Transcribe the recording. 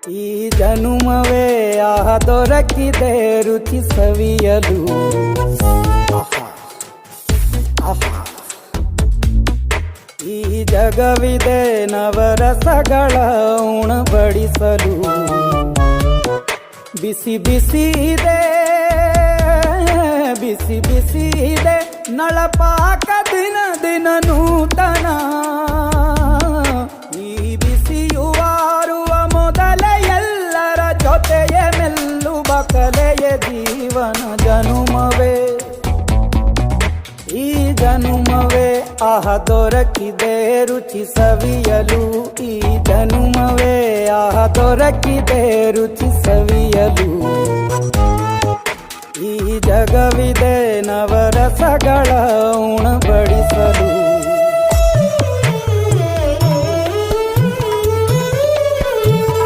ಈ ಜನುಮವೇ ಆಹ ದೊರಕಿದೆ ರುಚಿ ಸವಿಯಲು. ಈ ಜಗವಿದೆ ನವರಸಗಳ ಉಣಬಡಿಸಲು. ಬಿಸಿ ಬಿಸಿ ಇದೆ, ಬಿಸಿ ಬಿಸಿ ಇದೆ ನಳಪಾಕ ದಿನ ದಿನ ನೂತನ. ಈ ಬಿಸಿಯುವಾರುವ ಮೊದಲೇ ಎಲ್ಲರ ಜೊತೆಯೇ ಮೆಲ್ಲುವ ಕಲೆಯ ಜೀವನ ಜನುಮವೇ. ಈ ಜನುಮವೇ ಆಹ ದೊರಕಿದೆ ರುಚಿ ಸವಿಯಲು. ಈ ಜನುಮವೇ ಆಹ ದೊರಕಿದೆ ರುಚಿ ಸವಿಯಲು. ಈ ಜಗವಿದೆ ನವರಸಗಳ ಉಣಬಡಿಸಲು.